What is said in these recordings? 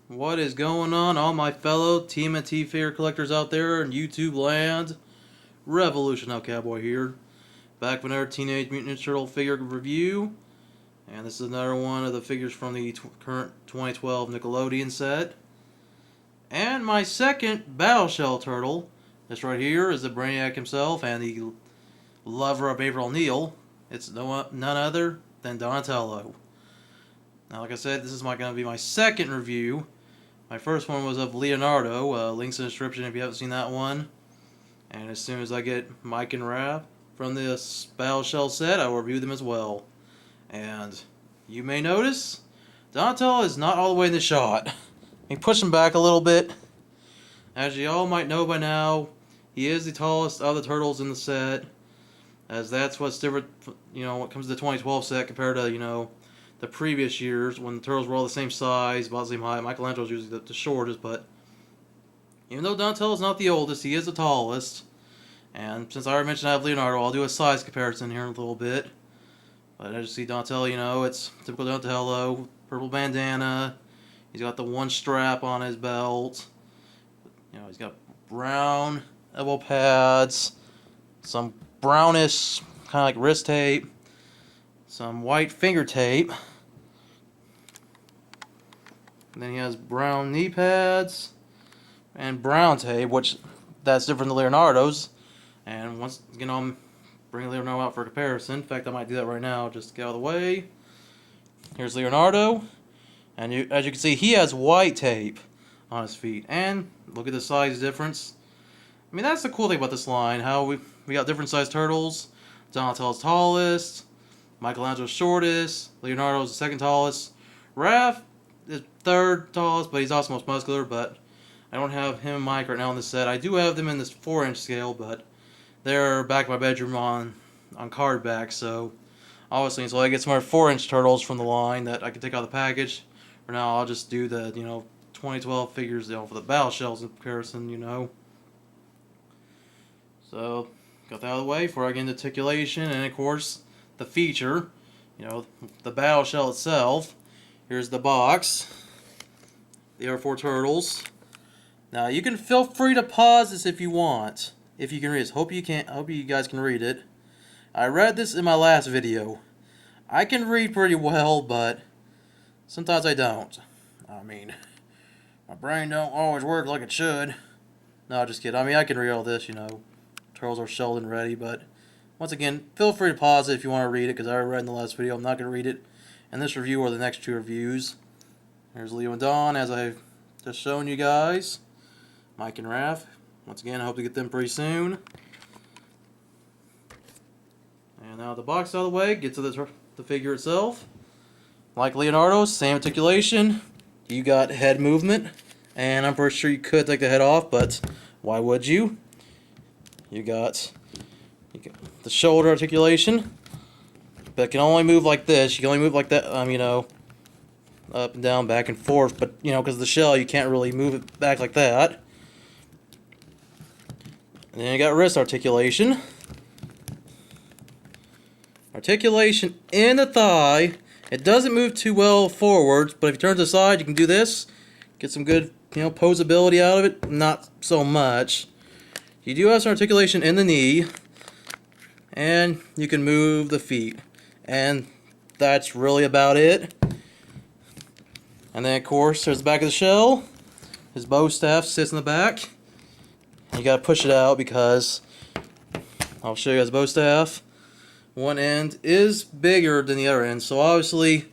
What is going on, all my fellow TMNT figure collectors out there in YouTube land? Revolution Out Cowboy here, back with another Teenage Mutant Ninja Turtle figure review, and this is another one of the figures from the current 2012 Nickelodeon set. And my second Battle Shell Turtle, this right here, is the Brainiac himself and the lover of April O'Neil. It's none other than Donatello. Now, like I said, this is going to be my second review. My first one was of Leonardo, links in the description if you haven't seen that one. And as soon as I get Mike and Raph from this Battle Shell set, I will review them as well. And you may notice, Donatello is not all the way in the shot. Let me push him back a little bit. As you all might know by now, he is the tallest of the turtles in the set. As that's what's different, when it comes to the 2012 set compared to, the previous years when the turtles were all the same size, about the same height. Michelangelo was usually the shortest, but even though Donatello's not the oldest, he is the tallest. And since I already mentioned I have Leonardo, I'll do a size comparison here in a little bit. But as you see, Donatello, it's typical Donatello, purple bandana. He's got the one strap on his belt. He's got brown elbow pads, some brownish kind of like wrist tape, some white finger tape. And then he has brown knee pads and brown tape, which that's different than Leonardo's. And once again, I'm bringing Leonardo out for comparison. In fact, I might do that right now just to get out of the way. Here's Leonardo, and as you can see, he has white tape on his feet. And look at the size difference. I mean, that's the cool thing about this line, how we got different sized turtles. Donatello's tallest, Michelangelo's shortest, Leonardo's the second tallest, Raph is third tallest, but he's also most muscular. But I don't have him and Mike right now in this set. I do have them in this 4-inch scale, but they're back in my bedroom on card back. So obviously, until I get some more 4-inch turtles from the line that I can take out of the package, for now I'll just do the 2012 figures for the Battle Shells in comparison. So got that out of the way before I get into articulation and of course the feature, the Battle Shell itself. Here's the box. There are 4 turtles. Now you can feel free to pause this if you want, if you can read this. Hope you guys can read it. I read this in my last video. I can read pretty well, but sometimes I don't. I mean, my brain don't always work like it should. No, just kidding. I mean, I can read all this. Turtles are shelled and ready, but once again, feel free to pause it if you want to read it, because I already read in the last video. I'm not going to read it in this review or the next 2 reviews. Here's Leo and Don, as I've just shown you guys. Mike and Raph. Once again, I hope to get them pretty soon. And now the box out of the way, get to the figure itself. Like Leonardo, same articulation. You got head movement, and I'm pretty sure you could take the head off, but why would you? You got the shoulder articulation, but it can only move like this. You can only move like that, up and down, back and forth. But because of the shell, you can't really move it back like that. And then you got wrist articulation. Articulation in the thigh. It doesn't move too well forwards, but if you turn to the side, you can do this. Get some good, posability out of it. Not so much. You do have some articulation in the knee, and you can move the feet. And that's really about it. And then, of course, there's the back of the shell. His bow staff sits in the back. And you gotta push it out because I'll show you guys the bow staff. One end is bigger than the other end, so obviously,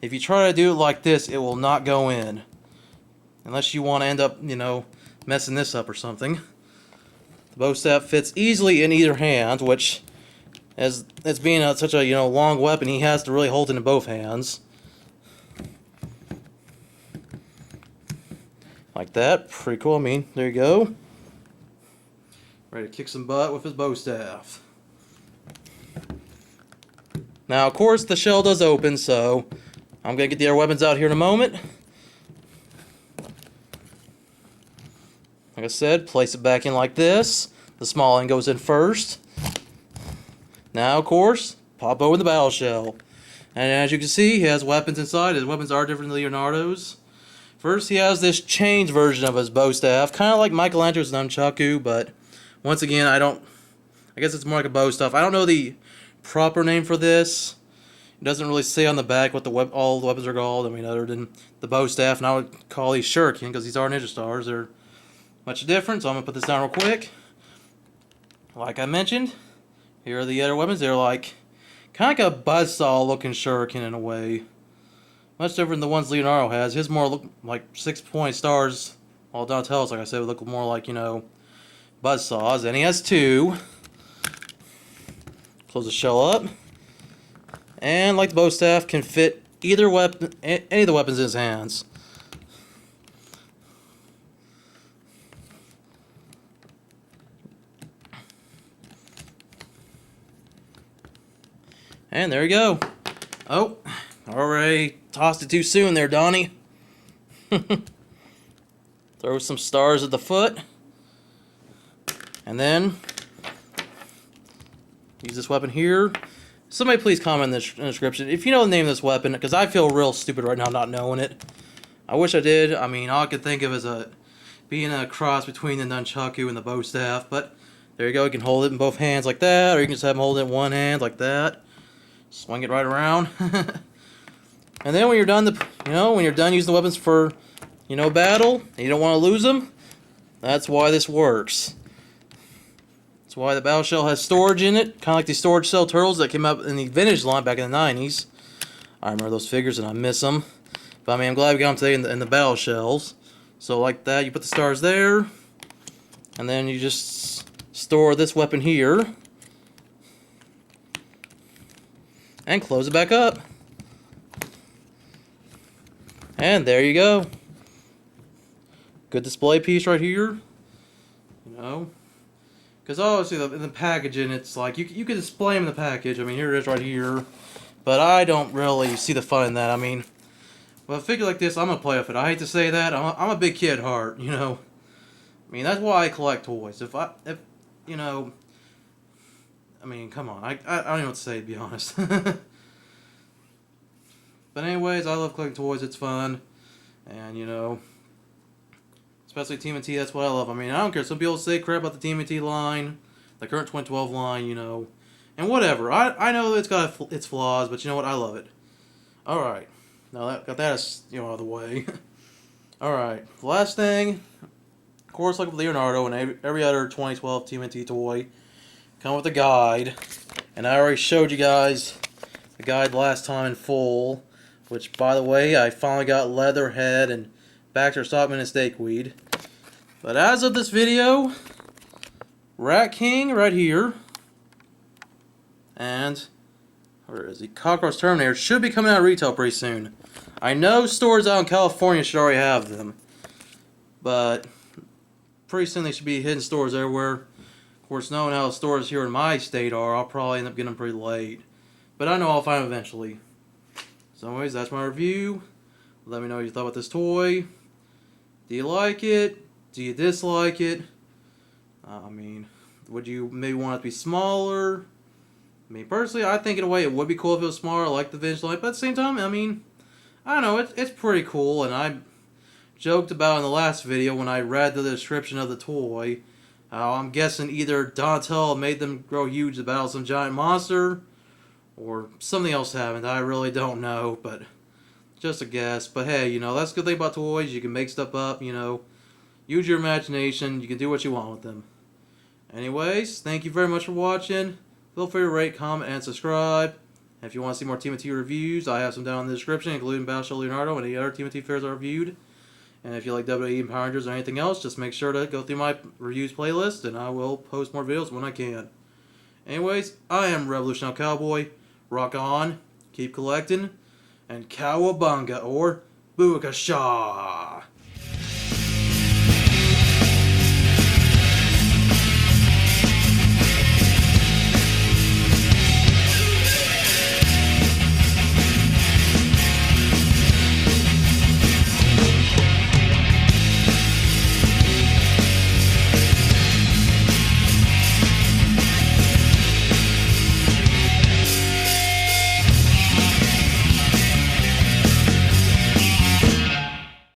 if you try to do it like this, it will not go in. Unless you want to end up, messing this up or something. The bow staff fits easily in either hand, which, as being such a long weapon, he has to really hold it in both hands. Like that. Pretty cool. I mean, there you go. Ready to kick some butt with his bow staff. Now, of course, the shell does open, so I'm going to get the other weapons out here in a moment. Like I said, place it back in like this. The small end goes in first. Now, of course, pop open the battle shell. And as you can see, he has weapons inside. His weapons are different than Leonardo's. First, he has this changed version of his bow staff, kind of like Michelangelo's nunchaku, but once again, I guess it's more like a bow staff. I don't know the proper name for this. It doesn't really say on the back what all the weapons are called. I mean, other than the bow staff, and I would call these shuriken because these are ninja stars. They're much different, so I'm going to put this down real quick. Like I mentioned, here are the other weapons. They're like kind of like a buzzsaw looking shuriken in a way. Much different than the ones Leonardo has. His more look like 6-point stars. While Donatello's, like I said, would look more like, you know, buzzsaws. And he has 2. Close the shell up. And like the bow staff, can fit either weapon, any of the weapons in his hands. And there you go. Oh, already tossed it too soon there, Donnie. Throw some stars at the foot. And then use this weapon here. Somebody please comment in the description if you know the name of this weapon, because I feel real stupid right now not knowing it. I wish I did. I mean, all I could think of is being a cross between the nunchaku and the bow staff. But there you go. You can hold it in both hands like that, or you can just have him hold it in one hand like that. Swing it right around. And then when you're done, when you're done using the weapons for, battle, and you don't want to lose them, that's why this works. That's why the battle shell has storage in it, kind of like the storage cell turtles that came out in the vintage line back in the 90s. I remember those figures and I miss them. But I mean, I'm glad we got them today in the battle shells. So like that, you put the stars there, and then you just store this weapon here, and close it back up. And there you go. Good display piece right here. Because obviously in the packaging, it's like you can display them in the package. I mean, here it is right here. But I don't really see the fun in that. I mean, with a figure like this, I'm gonna play with it. I hate to say that. I'm a big kid at heart. I mean, that's why I collect toys. I mean, come on. I don't even know what to say, to be honest. But anyways, I love collecting toys. It's fun. And, especially TMNT, that's what I love. I mean, I don't care. Some people say crap about the TMNT line, the current 2012 line, and whatever. I know it's got its flaws, but you know what? I love it. Alright. Now got that out of the way. Alright. The last thing, of course, like with Leonardo and every other 2012 TMNT toy, come with a guide. And I already showed you guys the guide last time in full. Which, by the way, I finally got Leatherhead and Baxter Stockman and Snakeweed. But as of this video, Rat King right here, and where is he? Cockroach Terminator should be coming out of retail pretty soon. I know stores out in California should already have them, but pretty soon they should be hitting stores everywhere. Of course, knowing how the stores here in my state are, I'll probably end up getting them pretty late. But I know I'll find them eventually. So anyways, that's my review. Let me know what you thought about this toy. Do you like it? Do you dislike it? I mean, would you maybe want it to be smaller? I mean, personally, I think in a way it would be cool if it was smaller, like the vintage line. But at the same time, I mean, I don't know, it's pretty cool. And I joked about in the last video when I read the description of the toy, I'm guessing either Donatello made them grow huge to battle some giant monster, or something else happened. I really don't know, but just a guess. But hey, that's the good thing about toys. You can make stuff up, use your imagination. You can do what you want with them. Anyways, thank you very much for watching. Feel free to rate, comment, and subscribe. And if you want to see more TMNT reviews, I have some down in the description, including Battleship Leonardo and any other TMNT figures I reviewed. And if you like WWE and Power Rangers or anything else, just make sure to go through my reviews playlist, and I will post more videos when I can. Anyways, I am Revolutionary Cowboy. Rock on, keep collecting, and cowabunga or booyakasha.